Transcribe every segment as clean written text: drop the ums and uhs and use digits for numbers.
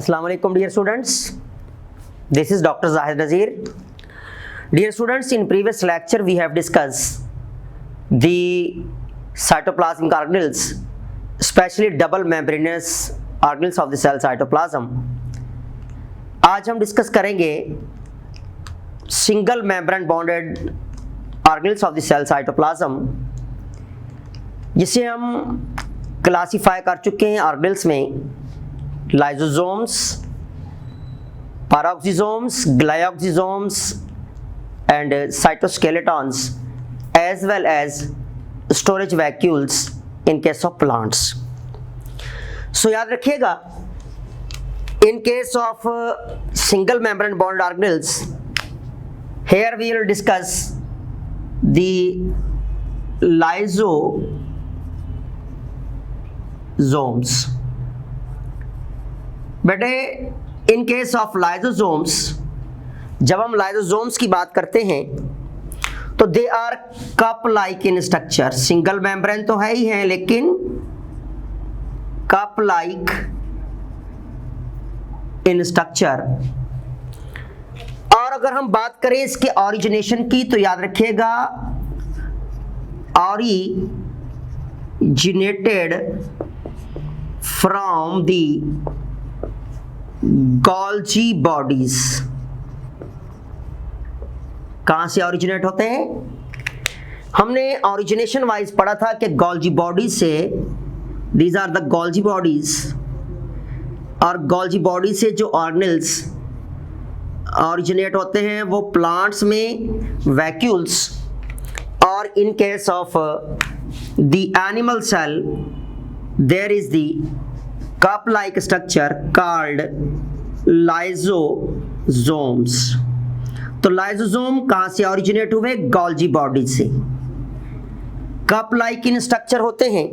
Assalamu alaikum dear students. This is Dr. Zahid Nazir. Dear students, in previous lecture we have discussed the cytoplasmic organelles, especially double membranous organelles of the cell cytoplasm. आज हम discuss करेंगे single membrane bonded organelles of the cell cytoplasm, जिसे हम classify कर चुके हैं organelles में lysosomes, peroxisomes, glyoxysomes and cytoskeletons as well as storage vacuoles in case of plants. So याद रखिएगा, in case of single membrane bonded organelles, here we will discuss the lysosomes. बेटे in case of lysosomes, जब हम lysosomes की बात करते हैं तो they are cup like in structure. single membrane तो है ही है, लेकिन cup like इन स्ट्रक्चर. और अगर हम बात करें इसके ओरिजिनेशन की तो याद रखिएगा, originated from the Golgi bodies. कहां से ओरिजिनेट होते हैं? हमने ओरिजिनेशन वाइज पढ़ा था कि गोल्जी बॉडीज से, these are the Golgi bodies, और गोल्जी बॉडी से जो ऑर्गेनेल्स ऑरिजिनेट होते हैं वो प्लांट्स में वैक्यूल्स, और in case of the animal cell there is the cup like structure called lysosomes. तो लाइसोसोम कहाँ से ऑरिजिनेट हुए? गोल्जी बॉडी से. कप लाइक इन स्ट्रक्चर होते हैं.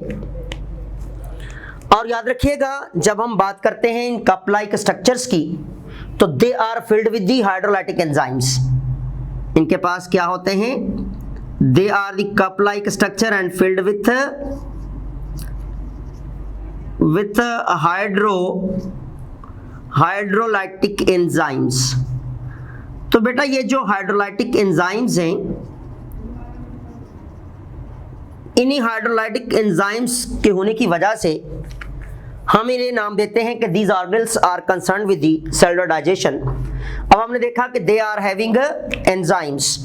और याद रखिएगा, जब हम बात करते हैं इन कप लाइक स्ट्रक्चर्स की तो they are filled with the hydrolytic enzymes. इनके पास क्या होते हैं? They are the cup like structure and filled with hydrolytic enzymes. तो बेटा ये जो हाइड्रोलाइटिक एंजाइम्स हैं, इन्हीं हाइड्रोलाइटिक एंजाइम्स के होने की वजह से हम इन्हें नाम देते हैं कि these organelles are concern with the cellular digestion. अब हमने देखा कि दे आर हैविंग एंजाइम्स.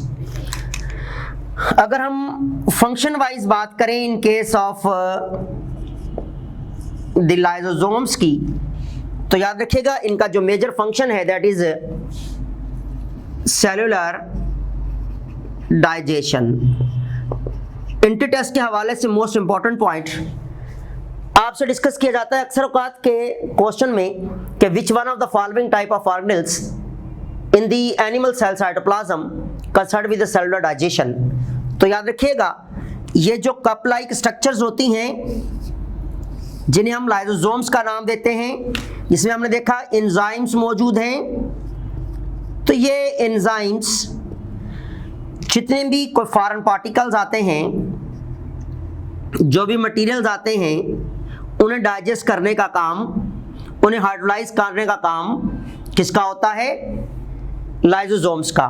अगर हम फंक्शन वाइज बात करें in case of the lysosomes की, तो याद रखिएगा इनका जो मेजर फंक्शन है that is cellular digestion. Entry test के हवाले से मोस्ट इंपॉर्टेंट पॉइंट आपसे डिस्कस किया जाता है अक्सर औकात के क्वेश्चन में कि which one of the following type of organelles in the animal cell cytoplasm concerned with the cellular digestion. तो याद रखिएगा, ये जो कप लाइक स्ट्रक्चर्स होती हैं जिन्हें हम लाइसोसोम्स का नाम देते हैं, जिसमें हमने देखा एंजाइम्स मौजूद हैं. तो ये एंजाइम्स जितने भी कोई फॉरेन पार्टिकल्स आते हैं, जो भी मटेरियल्स आते हैं, उन्हें डाइजेस्ट करने का काम, उन्हें हाइड्रोलाइज करने का काम किसका होता है? लाइसोसोम्स का.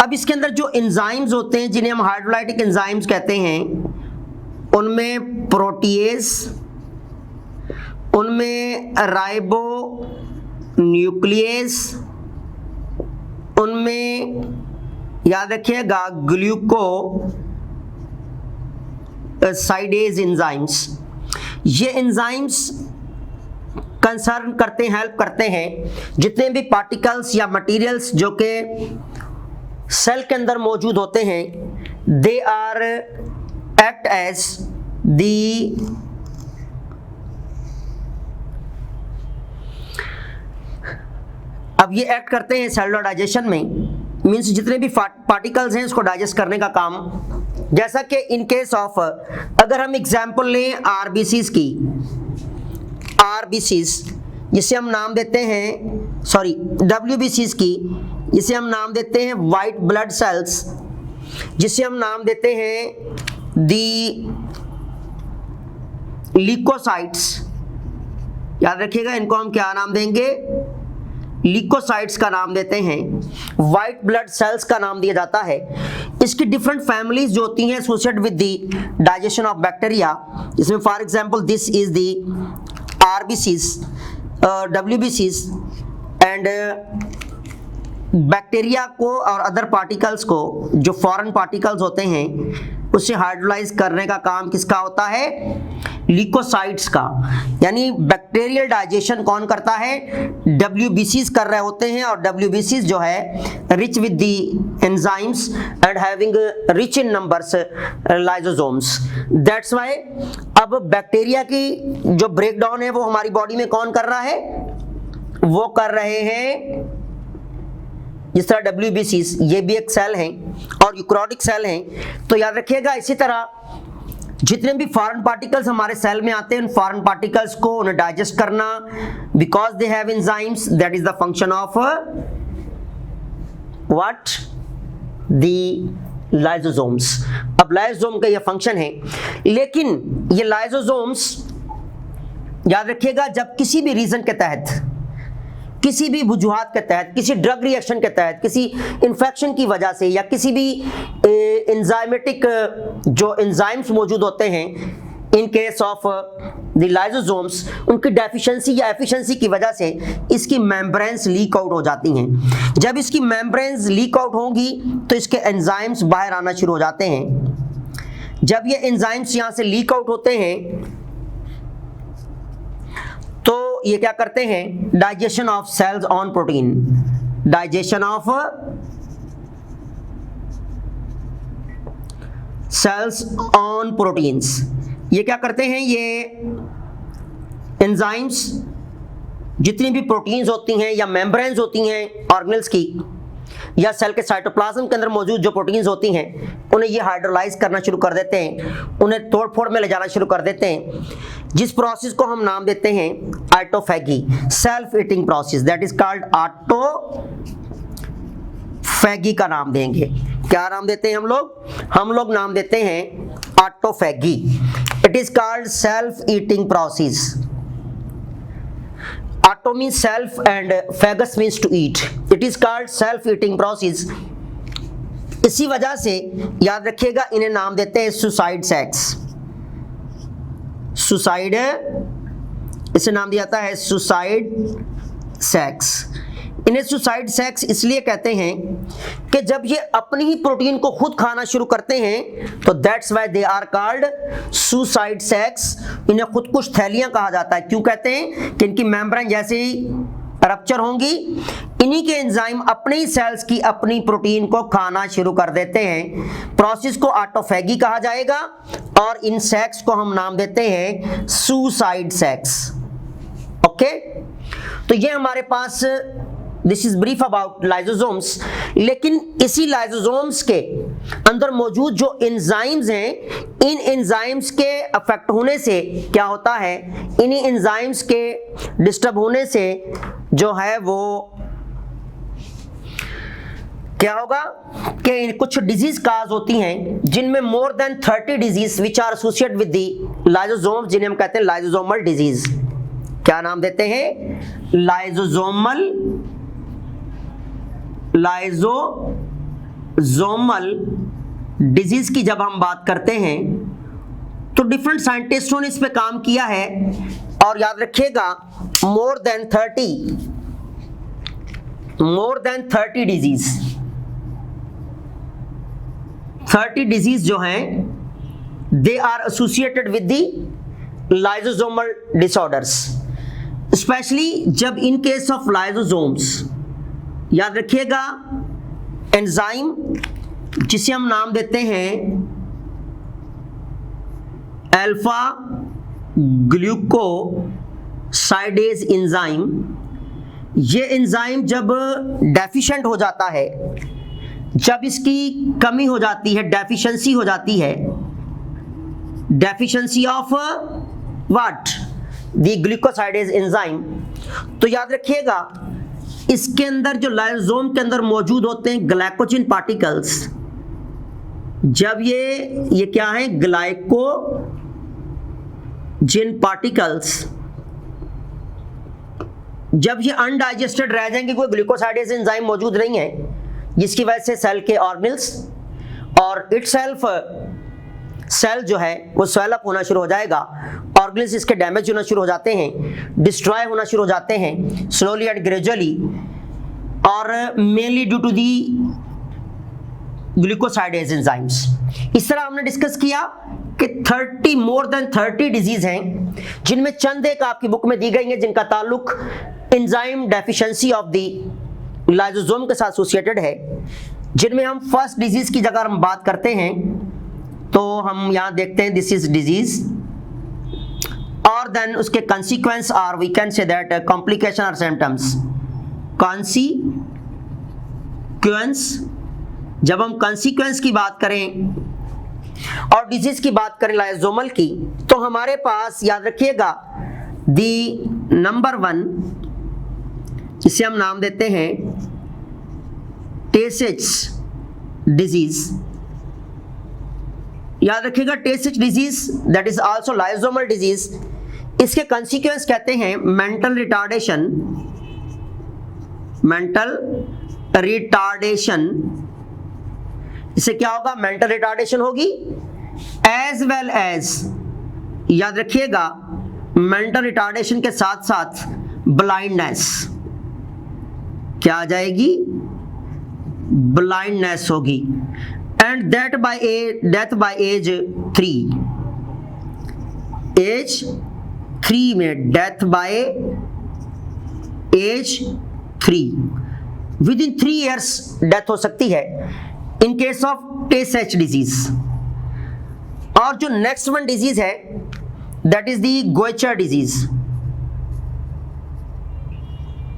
अब इसके अंदर जो एंजाइम्स होते हैं जिन्हें हम हाइड्रोलाइटिक एंजाइम्स कहते हैं, उनमें प्रोटीएज, उनमें राइबो न्यूक्लियस, उनमें याद रखिएगा ग्लूकोसाइडेज एंजाइम्स. ये एंजाइम्स कंसर्न करते हैं, हेल्प करते हैं जितने भी पार्टिकल्स या मटेरियल्स जो कि सेल के अंदर मौजूद होते हैं, they are act as the अब ये एक्ट करते हैं सेलुलर डाइजेशन में. मीन्स जितने भी पार्टिकल्स हैं उसको डाइजेस्ट करने का काम. जैसा कि इन केस ऑफ, अगर हम एग्जांपल लें आरबीसीज की, आरबीसीज जिसे हम नाम देते हैं, सॉरी डब्ल्यूबीसीज की जिसे हम नाम देते हैं वाइट ब्लड सेल्स, जिसे हम नाम देते हैं दी ल्यूकोसाइट्स. याद रखिएगा, इनको हम क्या नाम देंगे? ल्यूकोसाइट्स का नाम देते हैं, व्हाइट ब्लड सेल्स का नाम दिया जाता है। इसकी डिफरेंट फैमिलीज जो होती हैं associated with the digestion of bacteria, इसमें for example this is the RBCs, डब्ल्यूबीसीज एंड बैक्टीरिया को और अदर पार्टिकल्स को, जो फॉरेन पार्टिकल्स होते हैं, उसे हाइड्रोलाइज करने का काम किसका होता है? ल्यूकोसाइट्स का। यानी बैक्टीरियल डाइजेशन कौन करता है? डब्ल्यूबीसीज कर रहे होते हैं, और डब्ल्यूबीसीज जो है rich with the enzymes and having rich in numbers lysosomes. That's why अब बैक्टीरिया की जो ब्रेकडाउन है वो हमारी बॉडी में कौन कर रहा है? वो कर रहे हैं, जिस तरह डब्ल्यूबीसीज, ये भी एक सेल हैं और यूकैरियोटिक सेल हैं। तो याद रखिएगा, इसी तरह जितने भी फॉरेन पार्टिकल्स हमारे सेल में आते हैं, उन फॉरेन पार्टिकल्स को उन्हें डाइजेस्ट करना, because they have enzymes, that is the function of what? The lysosomes. अब लाइसोसोम का ये फंक्शन है, लेकिन ये लाइसोसोम्स याद रखिएगा, जब किसी भी रीजन के तहत, किसी भी वजूहात के तहत, किसी ड्रग रिएक्शन के तहत, किसी इन्फेक्शन की वजह से, या किसी भी एंजाइमेटिक जो एंजाइम्स मौजूद होते हैं इन केस ऑफ द लाइसोसोम्स, उनकी डेफिशिएंसी या एफिशिएंसी की वजह से इसकी मेम्ब्रेन्स लीक आउट हो जाती हैं। जब इसकी मेम्ब्रेन्स लीक आउट होंगी तो इसके एंजाइम्स बाहर आना शुरू हो जाते हैं। जब ये एंजाइम्स यहाँ से लीक आउट होते हैं तो ये क्या करते हैं? Digestion of cells on protein, digestion of cells on proteins. ये क्या करते हैं? ये एंजाइम्स जितनी भी प्रोटीन्स होती हैं या मेम्ब्रेन्स होती हैं ऑर्गेनेल्स की, या सेल के साइटोप्लाज्म के अंदर मौजूद जो प्रोटीन्स होती हैं, उन्हें ये हाइड्रोलाइज करना शुरू कर देते हैं, उन्हें तोड़ फोड़ में ले जाना शुरू कर देते हैं, जिस प्रोसेस को हम नाम देते हैं autophagy, self eating process, that is called autophagy का नाम देंगे। क्या नाम देते हैं हम लोग? हम लोग नाम देते हैं autophagy. It is called self eating process. Auto means self and phagus means to eat. It is called self-eating process. इसी वजह से याद रखिएगा, इन्हें नाम देते हैं सुसाइड सेक्स। सुसाइड, इसे नाम दिया जाता है सुसाइड सेक्स। इन्हें सुसाइड सेक्स इसलिए कहते हैं कि जब ये अपनी ही प्रोटीन को खुद खाना शुरू करते हैं, तो that's why they are called suicide sacs. इन्हें खुदकुश थैलियां कहा जाता है। क्यों कहते हैं? कि इनकी मेम्ब्रेन जैसे ही रप्चर होंगी, इन्हीं के एंजाइम अपने ही सेल्स की अपनी प्रोटीन को खाना शुरू कर देते हैं। प्रोसेस को ऑटोफैगी कहा जाएगा, और इन सेक्स को हम नाम देते हैं सुसाइड सेक्स। ओके, तो ये हमारे पास this is brief about lysosomes. लेकिन इसी लाइसोसोम्स के अंदर मौजूद जो एंजाइम्स हैं, इन एंजाइम्स के अफेक्ट होने से क्या होता है? इन्हीं एंजाइम्स के डिस्टर्ब होने से जो है वो क्या होगा कि कुछ डिजीज काज होती हैं, जिनमें more than 30 disease which are associated with the lysosome, जिन्हें हम कहते हैं लाइसोसोमल डिजीज। क्या नाम देते हैं? लाइसोसोमल डिजीज की जब हम बात करते हैं तो डिफरेंट साइंटिस्टों ने इस पे काम किया है, और याद रखिएगा मोर देन 30 डिजीज, 30 डिजीज जो हैं they are associated with the lysosomal disorders. Specially जब इन केस ऑफ लाइसोसोम्स, याद रखिएगा एंजाइम जिसे हम नाम देते हैं अल्फा ग्लूकोसाइडेज एंजाइम, ये एंजाइम जब डेफिशिएंट हो जाता है, जब इसकी कमी हो जाती है, डेफिशिएंसी हो जाती है, deficiency of what? The glucosidase enzyme. तो याद रखिएगा इसके अंदर जो लाइसोसोम के अंदर मौजूद होते हैं ग्लाइकोजन पार्टिकल्स, जब ये क्या है? ग्लाइकोजन पार्टिकल्स जब ये अनडाइजेस्टेड रह जाएंगे, कोई ग्लूकोसाइडेज एंजाइम मौजूद नहीं है, जिसकी वजह से सेल के ऑर्गेनल्स और इटसेल्फ सेल जो है वो स्वेल अप होना शुरू हो जाएगा, ऑर्गेनल्स इसके डैमेज होना शुरू हो जाते हैं, डिस्ट्रॉय होना शुरू हो जाते हैं स्लोली एंड ग्रेजुअली, और mainly due to the glucosidase enzymes. इस तरह हमने डिस्कस किया कि मोर देन 30 डिजीज हैं, जिनमें चंद एक आपकी बुक में दी गई हैं जिनका ताल्लुक enzyme deficiency of the lysosome के साथ एसोसिएटेड है। जिनमें हम फर्स्ट डिजीज की जगह हम बात करते हैं तो हम यहां देखते हैं दिस इज डिजीज, और देन उसके consequence are we can say that complication और सिम्टम्स। कॉन्सिक्वेंस, जब हम कंसीक्वेंस की बात करें और डिजीज की बात करें लाइसोसोमल की, तो हमारे पास याद रखिएगा दी नंबर 1, इसे हम नाम देते हैं टेसेच डिजीज। याद रखिएगा Tay Sachs disease that is also lysosomal disease. इसके कंसीक्वेंस कहते हैं मेंटल रिटार्डेशन, इससे क्या होगा, मेंटल रिटार्डेशन होगी, एज वेल एज याद रखिएगा मेंटल रिटार्डेशन के साथ साथ ब्लाइंडनेस, क्या आ जाएगी, ब्लाइंडनेस होगी, and death by age 3, age 3 में death by age 3, within 3 years death हो सकती है in case of Tay Sachs disease. और जो नेक्स्ट वन डिजीज है that is the Gaucher disease.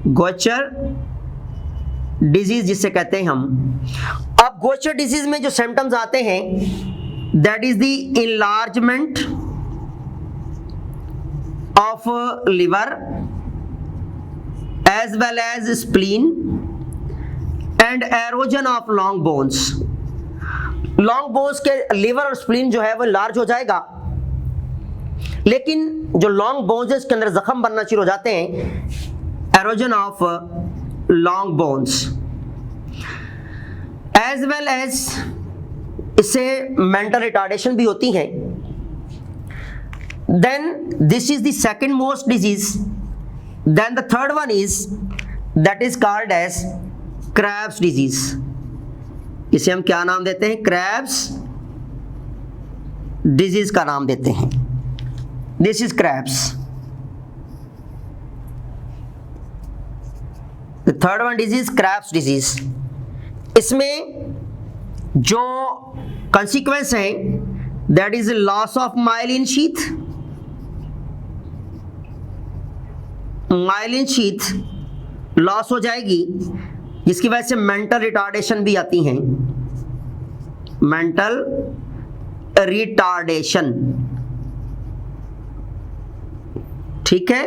गोचर डिजीज जिसे कहते हैं हम। अब गोचर डिजीज में जो सिम्टम्स आते हैं that is the enlargement of liver as well as spleen and erosion of long bones. Long bones के लिवर और स्प्लीन जो है वो लार्ज हो जाएगा, लेकिन जो लॉन्ग बोन्स है इसके अंदर जख्म बनना शुरू हो जाते हैं, erosion of long bones. As well as इससे मेंटल रिटार्डेशन भी होती है। Then this is the second most disease. Then the third one is that is called as Krabbe's disease. इसे हम क्या नाम देते हैं, क्रैब्स डिजीज का नाम देते हैं। This is crabs. The third one disease crabs disease. इसमें जो कंसीक्वेंस है that is loss of myelin sheath. Myelin sheath loss हो जाएगी, जिसकी वजह से मेंटल रिटार्डेशन भी आती हैं, मेंटल रिटार्डेशन, ठीक है।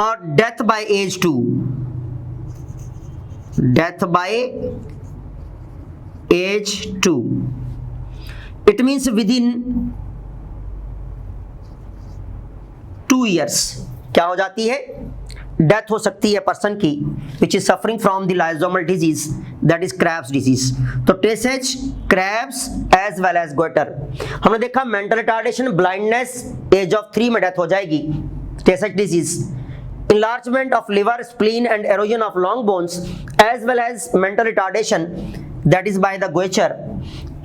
और death by age 2, death by age 2, it means within 2 years क्या हो जाती है, डेथ हो सकती है पर्सन की which is suffering from the lysosomal disease that is Krabbe's disease. तो Tay Sachs, Krabbe's as well as goitre. हमने देखा mental retardation, blindness, age of 3 में डेथ हो जाएगी, Tay Sachs disease. enlargement of liver, spleen and erosion of long bones as well as mental retardation that is by the Goicher.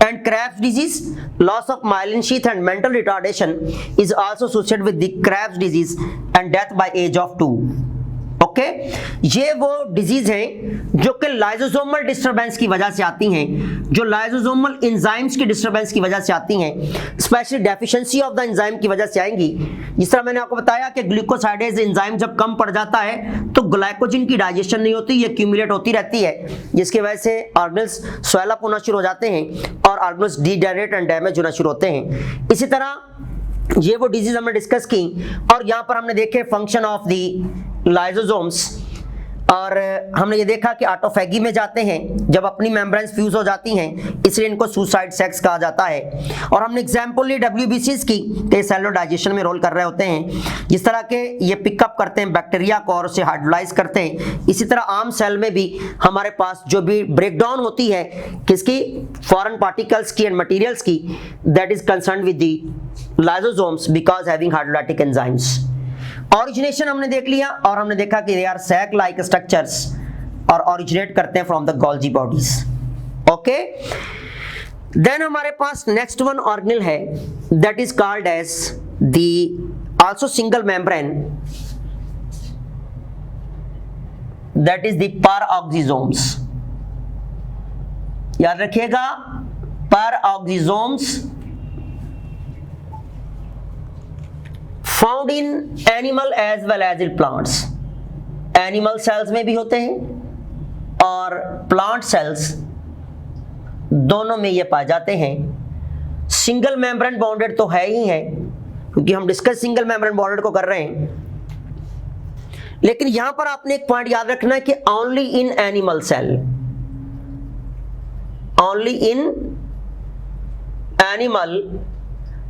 And Krebs disease, loss of myelin sheath and mental retardation is also associated with the Krebs disease and death by age of 2. Okay, ये वो disease हैं जो कि lysosomal disturbance की वजह से आती हैं, जो लाइसोसोमल एंजाइम्स की डिस्टरबेंस की वजह से आती हैं, specially deficiency of the enzyme की वजह से आएंगी। जिस तरह मैंने आपको बताया कि ग्लूकोसाइडेज एंजाइम जब कम पड़ जाता है तो ग्लाइकोजन की डाइजेशन नहीं होती, ये एक्यूमुलेट होती रहती है, जिसकी वजह से ऑर्गेनल्स स्वेल अप होना शुरू हो जाते हैं और ऑर्गेनल्स डीजेनरेट एंड डैमेज होना शुरू होते हैं। इसी तरह ये वो डिजीज हमने डिस्कस की और यहाँ पर हमने देखे फंक्शन ऑफ द लाइसोसोम्स। और हमने ये देखा कि ऑटोफैगी में जाते हैं जब अपनी मेम्ब्रेन्स फ्यूज हो जाती हैं, इसलिए इनको सुसाइड सेक्स कहा जाता है। और हमने एग्जाम्पल ली WBCs की, तो ये सेलुलर डाइजेशन में रोल कर रहे होते हैं। जिस तरह के ये पिकअप करते हैं बैक्टीरिया को और उसे हाइड्रोलाइज करते हैं, इसी तरह आम सेल में भी हमारे पास जो भी ब्रेकडाउन होती है किसकी, फॉरेन पार्टिकल्स की एंड मटेरियल्स की, that is concerned with the lysosomes because having hydrolytic enzymes. Origination हमने देख लिया और हमने देखा कि they are sac like structures और ओरिजिनेट करते हैं from the Golgi bodies. Okay, then हमारे पास नेक्स्ट वन ऑर्गेनेल है that is called as the also single membrane, that is the peroxisomes. याद रखिएगा, peroxisomes found in animal as well as in plants. Animal cells में भी होते हैं और प्लांट सेल्स दोनों में ये पाए जाते हैं। सिंगल मेम्ब्रेन बॉन्डेड तो है ही है, क्योंकि हम डिस्कस सिंगल मेम्ब्रेन बॉन्डेड को कर रहे हैं, लेकिन यहां पर आपने एक पॉइंट याद रखना है कि only in animal cell, only in animal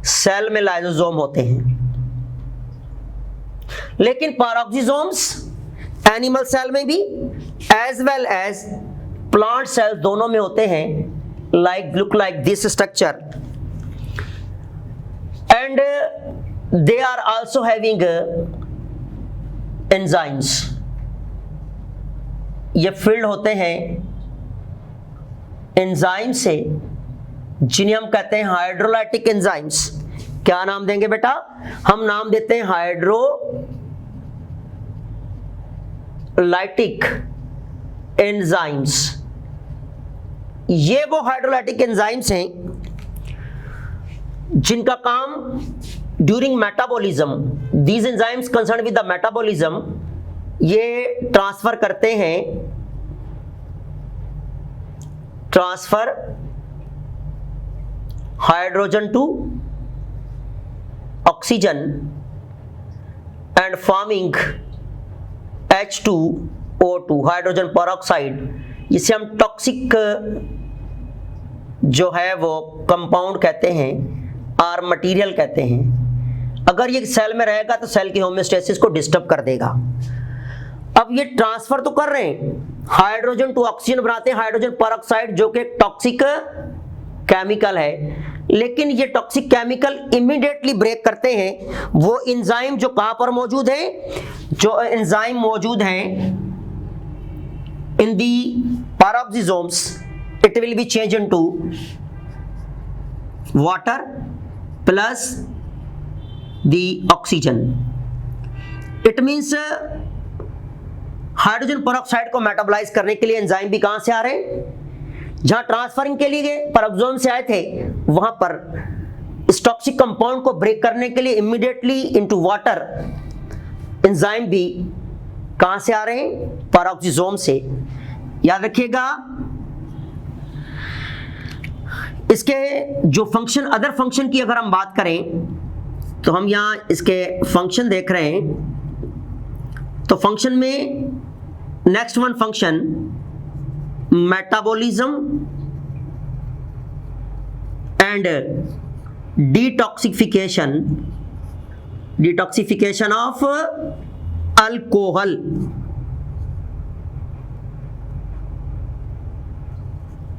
cell में लाइसोसोम होते हैं, लेकिन पैराऑक्सीजोम्स एनिमल सेल में भी as well as plant cell दोनों में होते हैं, like look like this structure, and they are also having enzymes. ये फिल्ड होते हैं एंजाइम से, जिन्हें हम कहते हैं हाइड्रोलाइटिक एंजाइम्स। क्या नाम देंगे बेटा? हम नाम देते हैं हाइड्रोलाइटिक एंजाइम्स। ये वो हाइड्रोलाइटिक एंजाइम्स हैं जिनका काम during metabolism, these enzymes concern with the metabolism, ये ट्रांसफर करते हैं, transfer hydrogen to oxygen and forming H2O2 hydrogen peroxide, जिसे हम टॉक्सिक जो है वो कंपाउंड कहते हैं और मटेरियल कहते हैं। अगर ये सेल में रहेगा तो सेल की होम्योस्टेसिस को डिस्टर्ब कर देगा। अब ये ट्रांसफर तो कर रहे हैं, हाइड्रोजन टू ऑक्सीजन बनाते हैं हाइड्रोजन पेरोक्साइड, जो कि टॉक्सिक केमिकल है, लेकिन ये टॉक्सिक केमिकल इमीडिएटली ब्रेक करते हैं वो एंजाइम जो कहां पर मौजूद है, जो एंजाइम मौजूद हैं in the peroxisomes, it will be change into water plus the oxygen. It means hydrogen peroxide को मेटाबोलाइज करने के लिए एंजाइम भी कहां से आ रहे हैं, जहां ट्रांसफरिंग के लिए पैराऑक्सीजोम से आए थे, वहां पर इस टॉक्सिक कंपाउंड को ब्रेक करने के लिए इमीडिएटली इनटू वाटर एंजाइम भी कहां से आ रहे हैं, पैराऑक्सीजोम से। याद रखिएगा, इसके जो फंक्शन, अदर फंक्शन की अगर हम बात करें तो हम यहां इसके फंक्शन देख रहे हैं। तो फंक्शन में next one function metabolism and detoxification, detoxification of alcohol.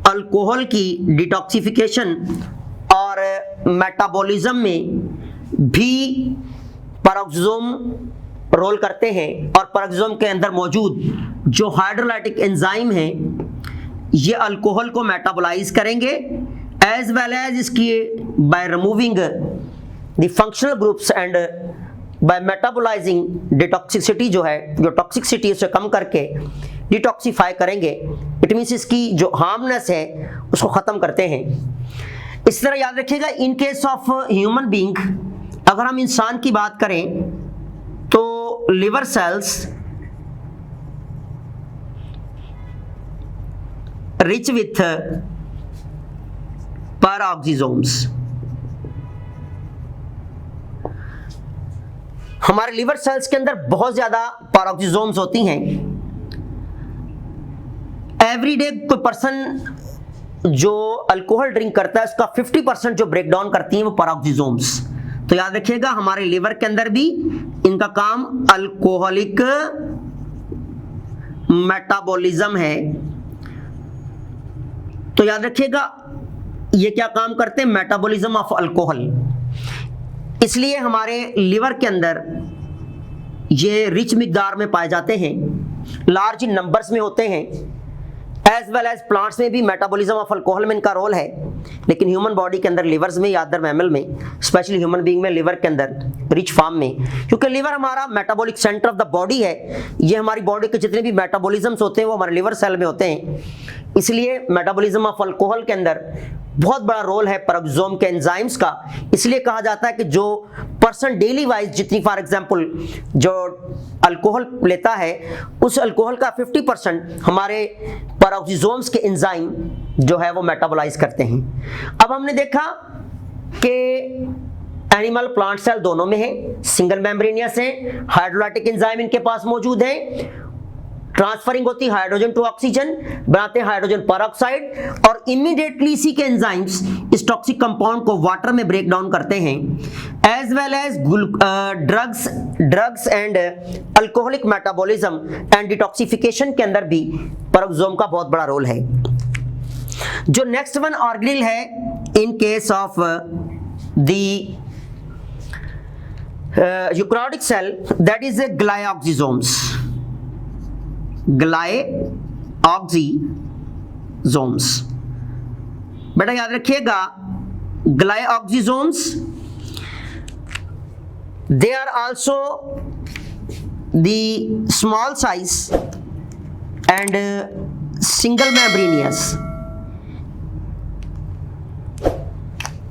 Alcohol की डिटॉक्सिफिकेशन और मेटाबॉलिज्म में भी पैराऑक्सीजोम रोल करते हैं, और पैराऑक्सीजोम के अंदर मौजूद जो हाइड्रोलाइटिक एंजाइम हैं ये अल्कोहल को मेटाबोलाइज करेंगे, एज वेल एज इसकी by removing the functional groups and by metabolising detoxicity, जो है जो टॉक्सिसिटी उसे कम करके डिटॉक्सिफाई करेंगे। इट मींस इसकी जो हार्मनेस है उसको खत्म करते हैं। इस तरह याद रखिएगा, इन केस ऑफ ह्यूमन बीइंग, अगर हम इंसान की बात करें तो लिवर सेल्स रिच विथ पैराऑक्सीजोम्स, हमारे लिवर सेल्स के अंदर बहुत ज्यादा पैराऑक्सीजोम्स होती हैं, एवरी डे कोई पर्सन जो अल्कोहल ड्रिंक करता है उसका 50% जो ब्रेक डाउन करती है वो पेरोक्सिसोम्स। तो याद रखिएगा हमारे लिवर के अंदर भी इनका काम अल्कोहलिक मेटाबॉलिज्म है। तो याद रखिएगा ये क्या काम करते हैं, मेटाबॉलिज्म ऑफ अल्कोहल। इसलिए हमारे लिवर के अंदर ये रिच मिकदार में पाए जाते हैं, लार्ज नंबर्स में होते हैं। एज वेल एज प्लांट्स में भी मेटाबॉलिज्म ऑफ अल्कोहल में इनका रोल है, लेकिन ह्यूमन बॉडी के अंदर लिवर्स में या अदर मैमल में, स्पेशली ह्यूमन बीइंग में लिवर के अंदर रिच फॉर्म में, क्योंकि लिवर हमारा metabolic centre of the body है। ये हमारी बॉडी के जितने भी मेटाबॉलिज्म्स होते हैं वो हमारे लिवर सेल में होते हैं। इसलिए मेटाबॉलिज्म ऑफ अल्कोहल के अंदर बहुत बड़ा रोल है पेरोक्सोम के एंजाइम्स का। इसलिए कहा जाता है कि जो पर्सन डेली वाइज जितनी फॉर एग्जांपल जो अल्कोहल लेता है उस अल्कोहल का 50% हमारे पेरोक्सोम्स के एंजाइम जो है वो मेटाबोलाइज करते हैं। अब हमने देखा कि एनिमल प्लांट सेल दोनों में है, सिंगल मेम्ब्रेनियस है, हाइड्रोलाइटिक एंजाइम इनके पास मौजूद है, ट्रांसफरिंग होती है हाइड्रोजन टू ऑक्सीजन, बनाते हैं हाइड्रोजन पेरोक्साइड और इमीडिएटली इसी के एंजाइम्स इस टॉक्सिक कंपाउंड को वाटर में ब्रेक डाउन करते हैं। As well as drugs and alcoholic metabolism and detoxification के अंदर भी पेरोक्सोम का बहुत बड़ा रोल है। जो नेक्स्ट वन ऑर्गेनेल है in case of the eukaryotic cell, that is glyoxysomes. Glyoxysomes बेटा याद रखिएगा, glyoxysomes they are also the small size and single membranous,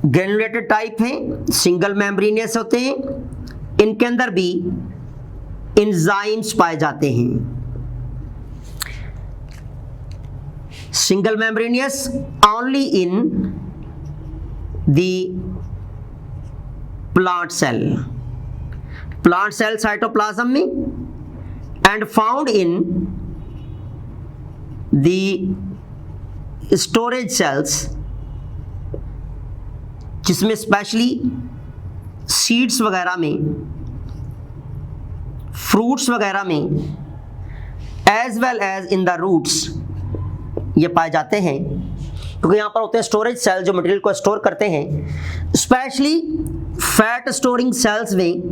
granulated type हैं, सिंगल मेम्ब्रेनियस होते हैं। इनके अंदर भी एंजाइम्स पाए जाते हैं। Single membranous only in the plant cell cytoplasm में and found in the storage cells, जिसमें स्पेशली सीड्स वगैरह में, फ्रूट्स वगैरह में, as well as in the roots ये पाए जाते हैं, क्योंकि यहाँ पर होते हैं स्टोरेज सेल जो मटेरियल को स्टोर करते हैं, स्पेशली फैट स्टोरिंग सेल्स में,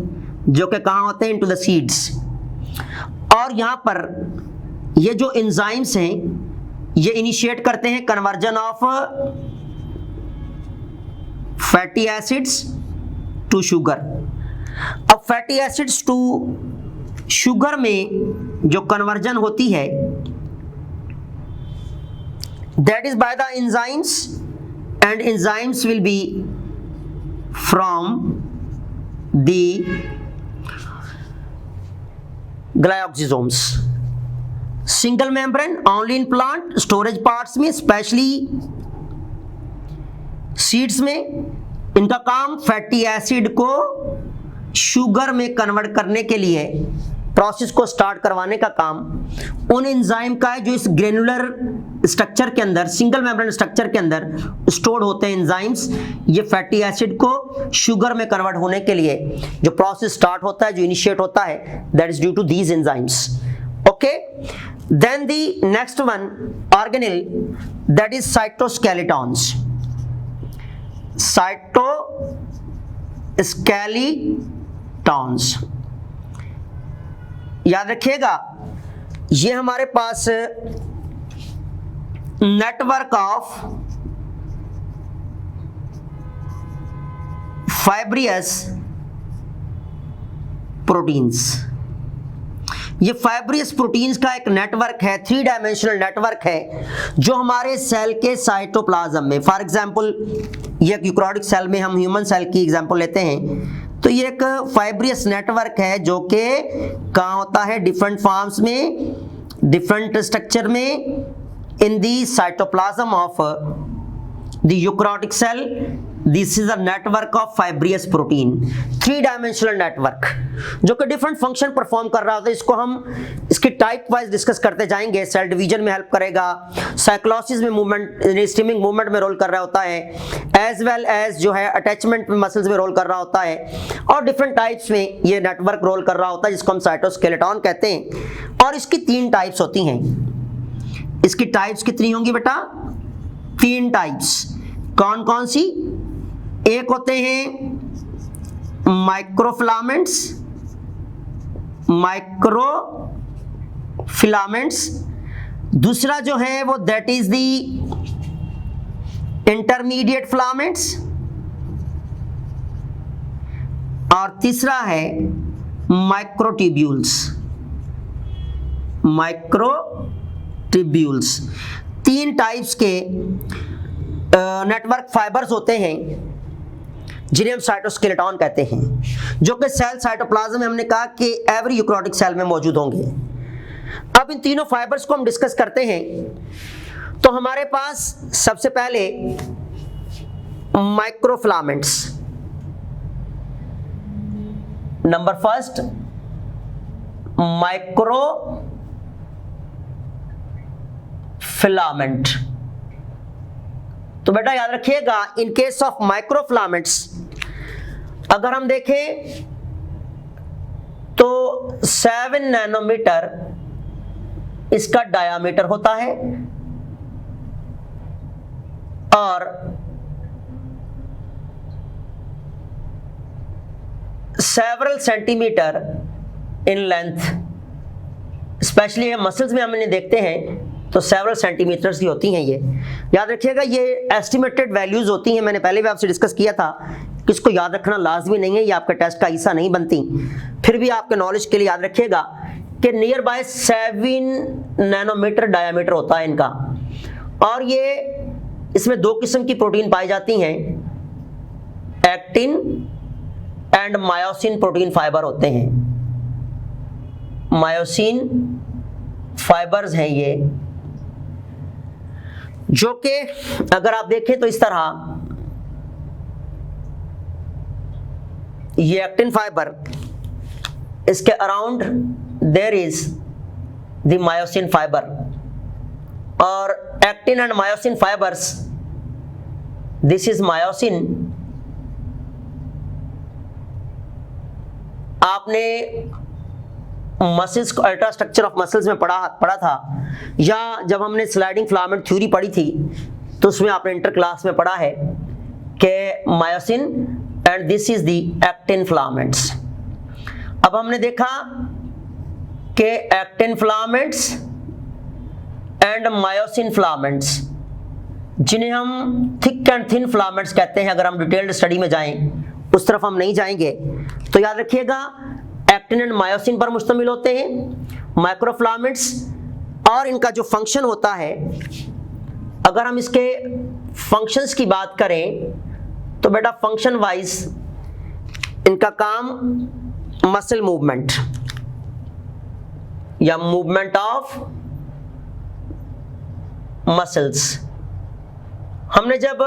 जो कि कहाँ होते हैं, इनटू द सीड्स। और यहाँ पर ये जो एंजाइम्स हैं ये इनिशिएट करते हैं conversion of fatty acids to sugar. अब फैटी एसिड्स टू शुगर में जो कन्वर्जन होती है that is by the enzymes, and enzymes will be from the glioxysomes. Single membrane only in plant storage parts में, specially seeds में, इनका काम fatty acid को शुगर में कन्वर्ट करने के लिए प्रोसेस को स्टार्ट करवाने का काम उन एंजाइम का है जो इस ग्रेनुलर स्ट्रक्चर के अंदर, सिंगल मेम्ब्रेन स्ट्रक्चर के अंदर स्टोर्ड होते हैं एंजाइम्स। ये फैटी एसिड को शुगर में कन्वर्ट होने के लिए जो प्रोसेस स्टार्ट होता है, जो इनिशिएट होता है, that is due to these enzymes. Okay, then the next one organelle, that is cytoskeletons. Cytoskeletons याद रखिएगा, ये हमारे पास नेटवर्क ऑफ फाइब्रियस प्रोटीन्स, ये फाइब्रियस प्रोटीन्स का एक नेटवर्क है, 3 डायमेंशनल नेटवर्क है जो हमारे सेल के साइटोप्लाज्म में, फॉर एग्जांपल ये यूकैरियोटिक सेल में हम ह्यूमन सेल की एग्जांपल लेते हैं, तो ये एक फाइब्रियस नेटवर्क है जो कि कहाँ होता है, डिफरेंट फॉर्म्स में, डिफरेंट स्ट्रक्चर में in the cytoplasm of the eukaryotic cell this is a network of fibrous protein, 3 dimensional network जो कि डिफरेंट फंक्शन परफॉर्म कर रहा होता है। इसको हम इसकी टाइप वाइज डिस्कस करते जाएंगे। सेल डिवीजन में हेल्प करेगा, साइक्लोसिस में मूवमेंट, स्ट्रीमिंग मूवमेंट में रोल कर रहा होता है, एज वेल एज जो है अटैचमेंट में मसल्स में रोल कर रहा होता है, और डिफरेंट टाइप्स में ये नेटवर्क रोल कर रहा होता है जिसको हम साइटोस्केलेटन कहते हैं। और इसकी 3 टाइप्स होती हैं। इसकी टाइप्स कितनी होंगी बेटा? 3 टाइप्स। कौन कौन सी? एक होते हैं माइक्रोफिलामेंट्स, दूसरा जो है वो that is the intermediate filaments, और तीसरा है माइक्रोट्यूब्यूल्स। 3 टाइप्स के नेटवर्क फाइबर्स होते हैं जिन्हें हम साइटोस्केलेटन कहते हैं, जो कि सेल साइटोप्लाज्म में हमने कहा कि एवरी यूकैरियोटिक सेल में मौजूद होंगे। अब इन तीनों फाइबर्स को हम डिस्कस करते हैं। तो हमारे पास सबसे पहले माइक्रोफिलामेंट्स, नंबर फर्स्ट माइक्रोफिलामेंट। तो बेटा याद रखिएगा, इन केस ऑफ माइक्रोफिलामेंट्स अगर हम देखें तो 7 नैनोमीटर इसका डायामीटर होता है और 7 centimetre in length. Specially muscles में हमने देखते हैं तो 7 सेंटीमीटर्स की होती हैं। ये याद रखिएगा, ये एस्टिमेटेड वैल्यूज होती हैं। मैंने पहले भी आपसे डिस्कस किया था कि इसको याद रखना लाजमी नहीं है, ये आपके टेस्ट का हिस्सा नहीं बनती। फिर भी आपके नॉलेज के लिए याद रखिएगा कि नियर बाय 7 नैनोमीटर डायामीटर होता है इनका। और ये इसमें 2 किस्म की प्रोटीन पाई जाती हैं, actin and myosin protein fibre होते हैं। मायोसिन फाइबर्स हैं ये, जो कि अगर आप देखें तो इस तरह ये एक्टिन फाइबर, इसके around there is the myosin fibre, और actin and myosin fibres, this is myosin. आपने मसल्स को, अल्ट्रा स्ट्रक्चर ऑफ मसल्स में पढ़ा था, या जब हमने स्लाइडिंग फिलामेंट थ्योरी पढ़ी थी तो उसमें आपने इंटर क्लास में पढ़ा है कि myosin and this is the actin filaments. अब हमने देखा कि actin filaments and myosin filaments, जिन्हें हम थिक एंड थिन फिलामेंट्स कहते हैं, अगर हम डिटेल्ड स्टडी में जाएं, उस तरफ हम नहीं जाएंगे। तो याद रखिएगा, एक्टिन एंड मायोसिन पर मुश्तमिल होते हैं माइक्रोफिलामेंट्स, और इनका जो फंक्शन होता है, अगर हम इसके फंक्शंस की बात करें तो बेटा फंक्शन वाइज इनका काम मसल मूवमेंट या मूवमेंट ऑफ मसल्स। हमने जब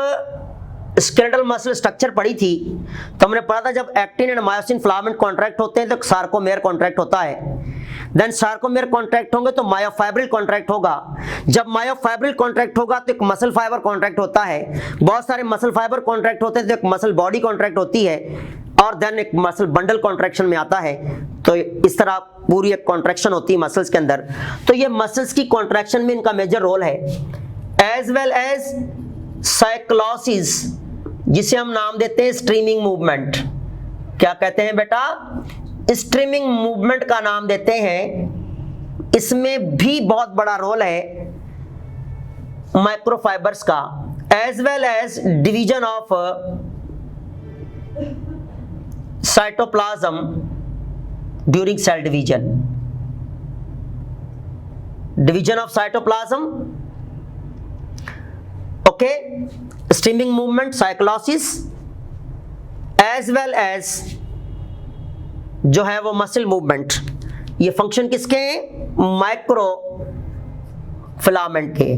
स्केलेटल मसल स्ट्रक्चर पढ़ी थी तो हमने पढ़ा था जब actin and myosin filament contract होते हैं तो सार्कोमेयर कॉन्ट्रैक्ट होता है, देन सार्कोमेयर कॉन्ट्रैक्ट होंगे तो मायोफाइब्रिल कॉन्ट्रैक्ट होगा। जब मायोफाइब्रिल कॉन्ट्रैक्ट होगा तो एक मसल फाइबर कॉन्ट्रैक्ट होता है, बहुत सारे मसल फाइबर कॉन्ट्रैक्ट होते हैं तो एक मसल बॉडी कॉन्ट्रैक्ट होती है, और देन एक मसल बंडल कॉन्ट्रैक्शन में आता है। तो इस तरह पूरी एक कॉन्ट्रैक्शन होती है मसल्स के अंदर। तो ये मसल्स की कॉन्ट्रैक्शन में इनका मेजर रोल है, एज वेल एज साइक्लोसिस, जिसे हम नाम देते हैं स्ट्रीमिंग मूवमेंट। क्या कहते हैं बेटा? स्ट्रीमिंग मूवमेंट का नाम देते हैं। इसमें भी बहुत बड़ा रोल है माइक्रोफाइबर्स का, as well as division of cytoplasm during cell division. Division of cytoplasm, okay, streaming movement, cyclosis, as well as जो है वो मसल मूवमेंट। ये फंक्शन किसके हैं? माइक्रो फिलामेंट के।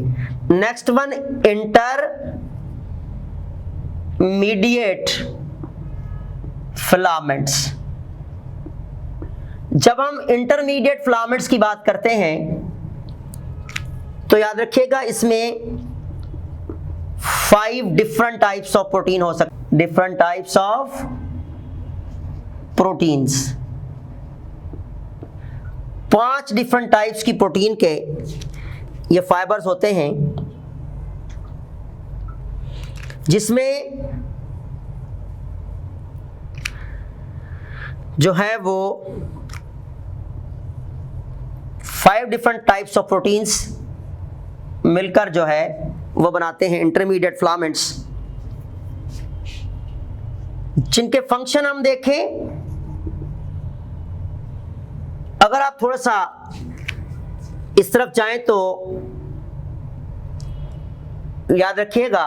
Next one inter intermediate filaments. जब हम इंटरमीडिएट फिलामेंट्स की बात करते हैं तो याद रखिएगा इसमें 5 डिफरेंट टाइप्स ऑफ प्रोटीन हो सकते, different types of proteins, 5 different types की प्रोटीन के ये फाइबर्स होते हैं, जिसमें जो है वो 5 डिफरेंट टाइप्स ऑफ प्रोटीन्स मिलकर जो है वो बनाते हैं इंटरमीडिएट फिलामेंट्स, जिनके फंक्शन हम देखें। अगर आप थोड़ा सा इस तरफ जाएं तो याद रखिएगा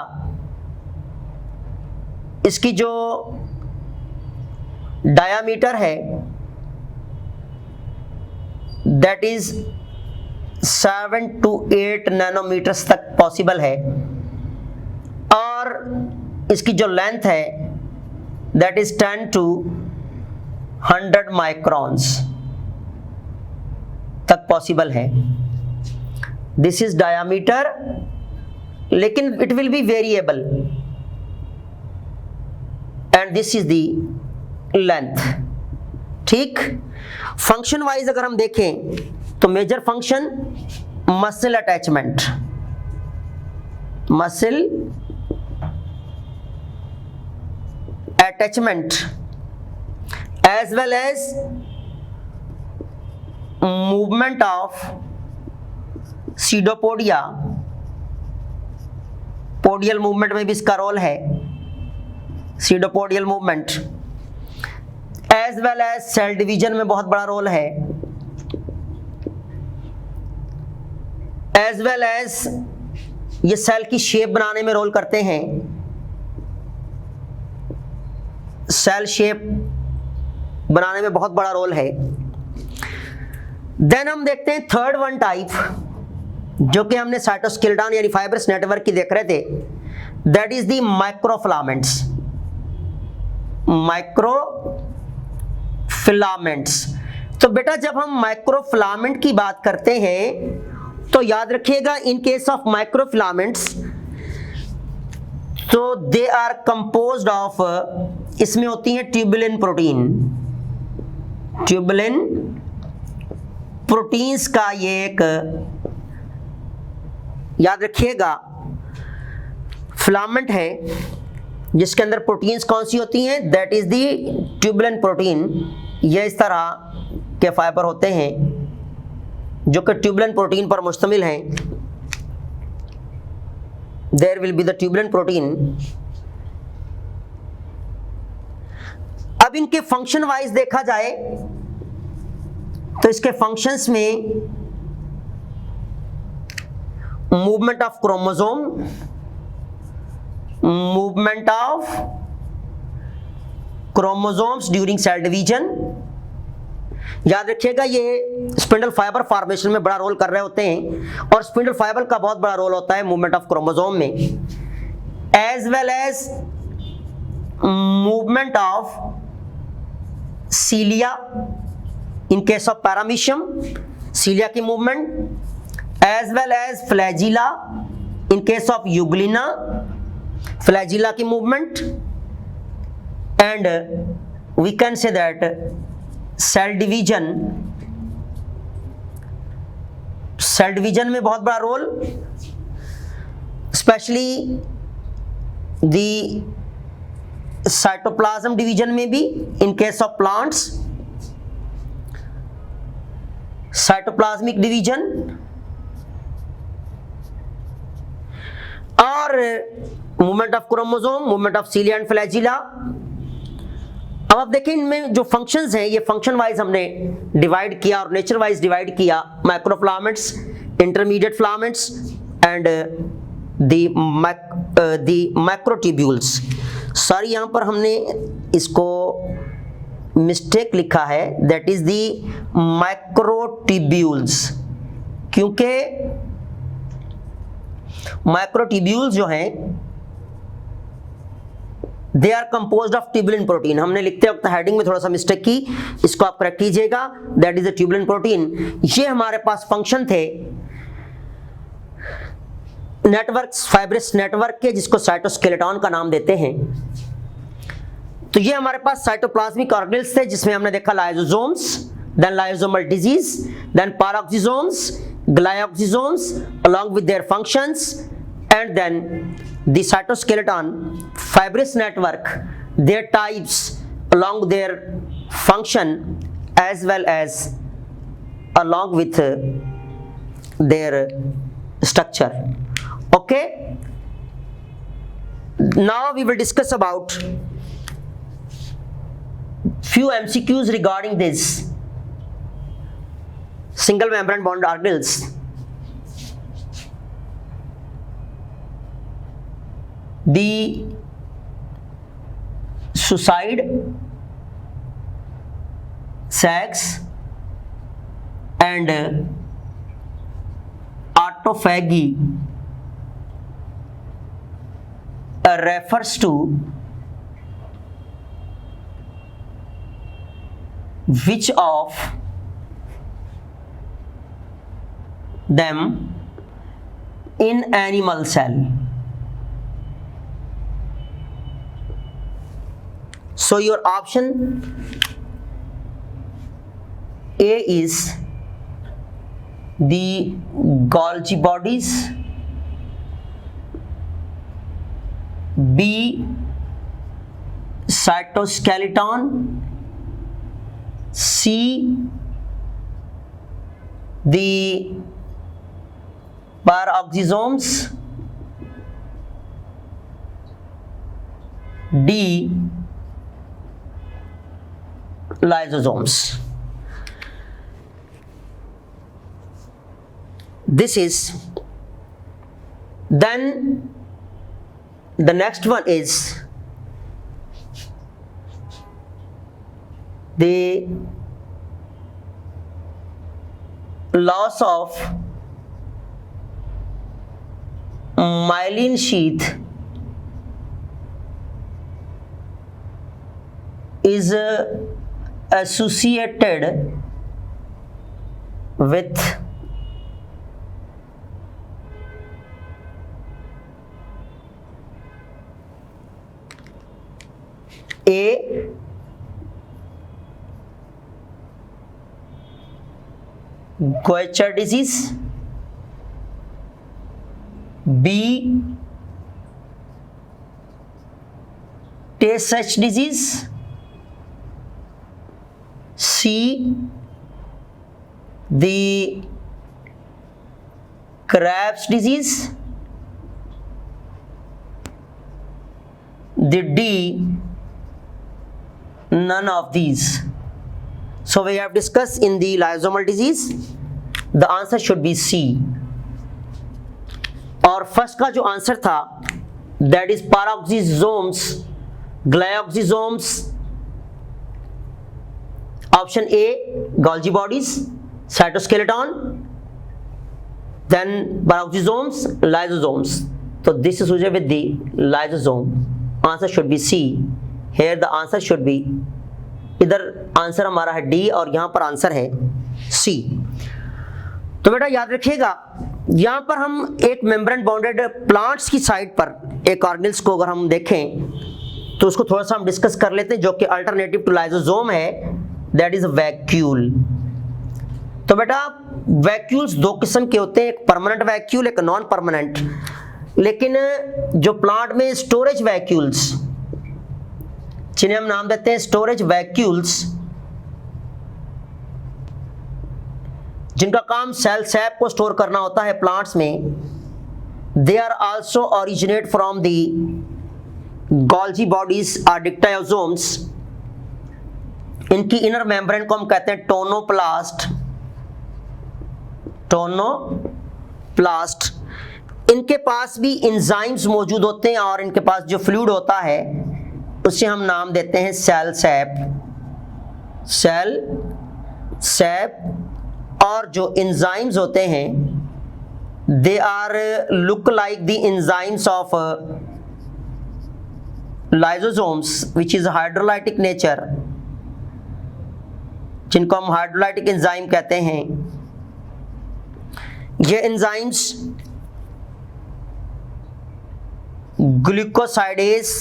इसकी जो डायामीटर है दैट इज 7 to 8 नैनोमीटर्स तक पॉसिबल है, और इसकी जो लेंथ है दैट इज 10 to 100 माइक्रॉन्स तक पॉसिबल है। दिस इज डायामीटर, लेकिन it will be variable, and this is the length. ठीक, फंक्शन वाइज अगर हम देखें तो major function muscle attachment, muscle attachment as well as movement of pseudopodia, podial movement में भी इसका रोल है, pseudopodial movement, as well as cell division में बहुत बड़ा रोल है, एज वेल एज ये सेल की शेप बनाने में रोल करते हैं, सेल शेप बनाने में बहुत बड़ा रोल है। देन हम देखते हैं थर्ड वन टाइप, जो कि हमने साइटोस्केलेटन यानी फाइब्रस नेटवर्क की देख रहे थे, that is the microfilaments, microfilaments. तो बेटा जब हम माइक्रोफिलामेंट की बात करते हैं तो याद रखिएगा इन केस ऑफ माइक्रोफिलामेंट्स तो दे आर कंपोज्ड ऑफ, इसमें होती है ट्यूबुलिन प्रोटीन, ट्यूबुलिन प्रोटीन्स का ये एक याद रखिएगा फिलामेंट है जिसके अंदर प्रोटीन्स कौन सी होती हैं, that is the tubulin protein. ये इस तरह के फाइबर होते हैं जो कि ट्यूबुलिन प्रोटीन पर मुश्तमिल हैं। There will be the tubulin protein. अब इनके फंक्शन वाइज देखा जाए तो इसके फंक्शंस में movement of chromosome, movement of chromosomes during cell division, याद रखिएगा ये स्पिंडल फाइबर फॉर्मेशन में बड़ा रोल कर रहे होते हैं, और स्पिंडल फाइबर का बहुत बड़ा रोल होता है मूवमेंट ऑफ क्रोमोसोम में, as well as movement of cilia in case of Paramecium, cilia की movement, as well as flagella in case of Euglena, flagella की movement, and we can say that cell division, cell division में बहुत बड़ा रोल, specially the cytoplasm division में भी in case of plants, cytoplasmic division, और movement of chromosome, movement of cilia and flagella. अब आप देखें इनमें जो फंक्शंस हैं ये फंक्शन वाइज हमने डिवाइड किया और नेचर वाइज डिवाइड किया, microfilaments, intermediate filaments and the microtubules. Sorry यहाँ पर हमने इसको मिस्टेक लिखा है, दैट इज द माइक्रोट्यूब्यूल्स, क्योंकि माइक्रोट्यूब्यूल्स जो हैं they are composed of tubulin protein. हमने लिखते वक्त हेडिंग में थोड़ा सा मिस्टेक की, इसको आप करेक्ट कीजिएगा। That is a tubulin protein. ये हमारे पास फंक्शन थे नेटवर्क, फाइब्रस नेटवर्क के, जिसको साइटोस्केलेटन का नाम देते हैं। तो ये हमारे पास साइटोप्लाज्मिक ऑर्गेनेल्स थे, जिसमें हमने देखा lysosomes, then lysosomal disease, then peroxisomes, glyoxysomes along with their functions, and then the cytoskeleton, fibrous network, their types along their function as well as along with their structure. Okay, now we will discuss about few MCQs regarding this single membrane bond organelles. The suicide, sex and autophagy refers to which of them in animal cell? So your option A is the Golgi bodies, B cytoskeleton, C the peroxisomes, D lysosomes. This is, then the next one is the loss of myelin sheath is associated with A Gaucher disease, B Tay-Sachs disease, C the Krabs disease, the D none of these. So we have discussed in the lysosomal disease, the answer should be C. और first का जो answer था that is peroxisomes, glioxysomes, option A Golgi bodies, cytoskeleton, then peroxisomes, lysosomes. So this is associated with the lysosome. Answer should be C. Here the answer should be, इधर answer हमारा है D और यहां पर answer है सी। तो बेटा याद रखिएगा, यहां पर हम एक मेम्ब्रेन बॉन्डेड प्लांट्स की साइड पर एक ऑर्गेनेल्स को अगर हम देखें तो उसको थोड़ा सा हम डिस्कस कर लेते हैं, जो कि अल्टरनेटिव टू लाइसोसोम है, दैट इज वैक्यूल। तो बेटा वैक्यूल्स दो किस्म के होते हैं, एक परमानेंट वैक्यूल, एक नॉन परमानेंट। लेकिन जो प्लांट में स्टोरेज वैक्यूल्स, जिन्हें हम नाम देते हैं स्टोरेज वैक्यूल्स, जिनका काम सेल सैप को स्टोर करना होता है प्लांट्स में, they are also originate from the Golgi bodies और डिक्टायोसोम्स। इनकी इनर मेम्ब्रेन को हम कहते हैं टोनोप्लास्ट। टोनोप्लास्ट, इनके पास भी एंजाइम्स मौजूद होते हैं और इनके पास जो फ्लूइड होता है उसे हम नाम देते हैं सेल सैप। सेल सैप और जो एंजाइम्स होते हैं they are look like the enzymes of lysosomes which is hydrolytic nature, जिनको हम हाइड्रोलाइटिक एंजाइम कहते हैं, ये enzymes glucosidase,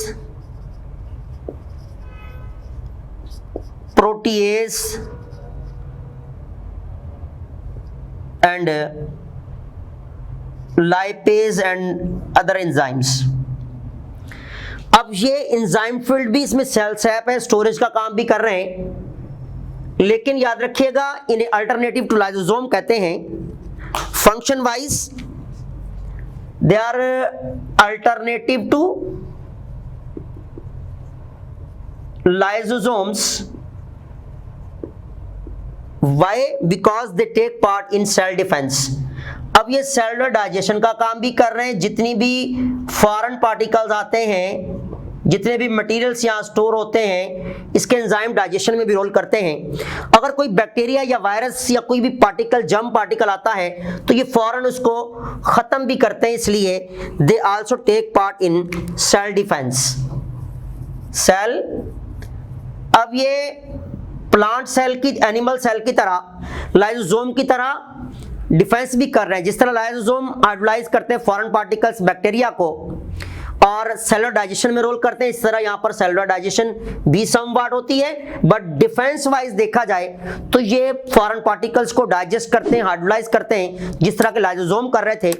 protease and lipase and other enzymes. अब ये एंजाइम फील्ड भी इसमें सेल सैप है, स्टोरेज का काम भी कर रहे हैं, लेकिन याद रखिएगा इन्हें अल्टरनेटिव टू लाइसोसोम कहते हैं। Function wise they are alternative to lysosomes. Why? Because they take part in cell defense. अब ये सेलुलर डाइजेशन का काम भी कर रहे हैं। जितनी भी फॉरेन पार्टिकल्स आते हैं, जितने भी मटेरियल्स यहाँ स्टोर होते हैं, इसके एंजाइम डाइजेशन में भी रोल करते हैं। अगर कोई बैक्टीरिया या वायरस या कोई भी पार्टिकल, जर्म पार्टिकल आता है तो ये फौरन उसको खत्म भी करते हैं, इसलिए they also take part in cell defence. Cell, अब ये प्लांट सेल की, एनिमल सेल की तरह, लाइसोसोम की तरह डिफेंस भी कर रहे हैं। जिस तरह लाइसोसोम हाइड्रोलाइज करते हैं फॉरेन पार्टिकल्स, बैक्टीरिया को, और सेलुलर डाइजेशन में रोल करते हैं, इस तरह यहाँ पर सेलुलर डाइजेशन भी समवाट होती है। बट डिफेंस वाइज देखा जाए तो ये फॉरेन पार्टिकल्स को डाइजेस्ट करते हैं, हाइड्रोलाइज करते हैं, जिस तरह के लाइसोसोम कर रहे थे।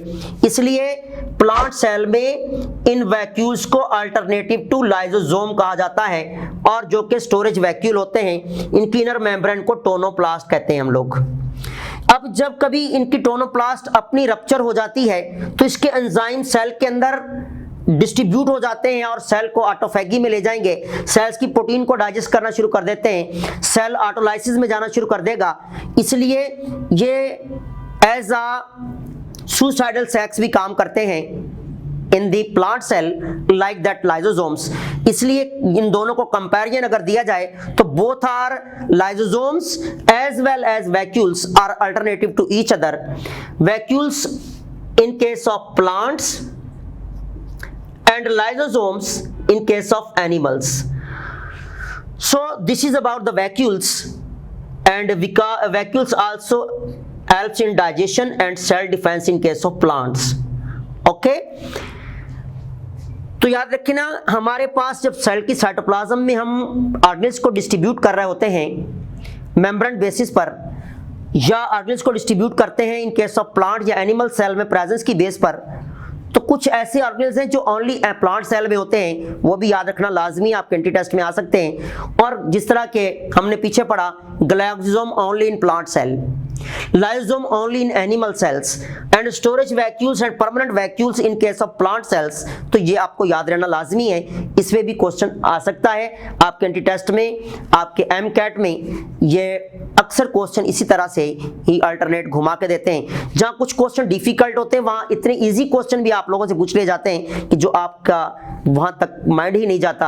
इसलिए प्लांट सेल में इन वैक्यूल्स को अल्टरनेटिव टू लाइसोसोम कहा जाता है, और जो कि स्टोरेज वैक्यूल होते हैं, इनकी इनर मेम्ब्रेन को टोनोप्लास्ट कहते हैं हम लोग। अब जब कभी इनकी टोनोप्लास्ट अपनी रप्चर हो जाती है तो इसके एंजाइम सेल के अंदर डिस्ट्रीब्यूट हो जाते हैं और सेल को ऑटोफैगी में ले जाएंगे, सेल्स की प्रोटीन को डाइजेस्ट करना शुरू कर देते हैं, सेल ऑटोलाइसिस में जाना शुरू कर देगा। इसलिए ये एज अ सुसाइडल सेक्स भी काम करते हैं in the plant cell like that lysosomes. इसलिए इन दोनों को कंपैरिजन अगर दिया जाए तो both are lysosomes as well as vacuoles are alternative to each other. Vacuoles in case of plants and lysosomes in case of animals. So this is about the vacuoles, and vacuoles also helps in digestion and cell defense in case of plants. Okay, तो याद रखिए ना, हमारे पास जब cell की cytoplasm में हम organs को डिस्ट्रीब्यूट कर रहे होते हैं मेम्ब्रेन बेसिस पर, या ऑर्गेन्स को डिस्ट्रीब्यूट करते हैं इन केस ऑफ प्लांट या एनिमल सेल में प्रेजेंस की बेस पर, तो कुछ ऐसे ऑर्गेन्स हैं जो ओनली प्लांट सेल में होते हैं, वो भी याद रखना लाजमी, आप एंटी टेस्ट में आ सकते हैं। और जिस तरह के हमने पीछे पढ़ा, glycosome only in plant cell, lysosome only in animal cells, and storage vacuoles and permanent vacuoles in case of plant cells. तो ये आपको याद रहना लाजमी है, इसमें भी क्वेश्चन आ सकता है आपके एंटी टेस्ट में, आपके एमकैट में। ये अक्सर क्वेश्चन इसी तरह से ही अल्टरनेट घुमा के देते हैं। जहां कुछ क्वेश्चन डिफिकल्ट होते हैं वहां इतने इजी क्वेश्चन भी आप लोगों से पूछ ले जाते हैं कि जो आपका वहां तक माइंड ही नहीं जाता,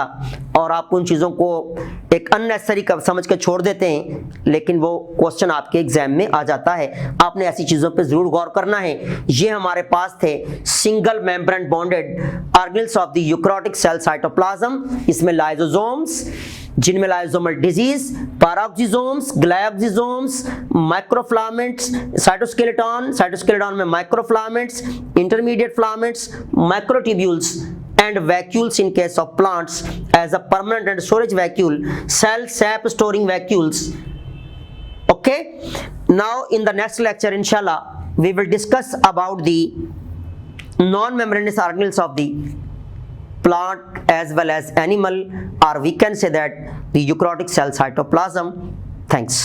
और आप उन चीजों को एक अननेसेसरी समझ के छोड़ देते हैं, लेकिन वो क्वेश्चन आपके एग्जाम में आ जाता है। आपने ऐसी चीजों पे जरूर गौर करना है। ये हमारे पास थे single membrane bonded organelles of the eukaryotic cell cytoplasm. इसमें लाइसोसोम्स, जिनमें lysosomal disease, peroxisomes, glycosomes, microfilaments, cytoskeleton में microfilaments, intermediate filaments, microtubules and vacuoles in case of plants as a permanent and storage vacuole, cell sap storing vacuoles. Okay, now in the next lecture inshallah we will discuss about the non-membranous organelles of the plant as well as animal, or we can say that the eukaryotic cell cytoplasm. Thanks.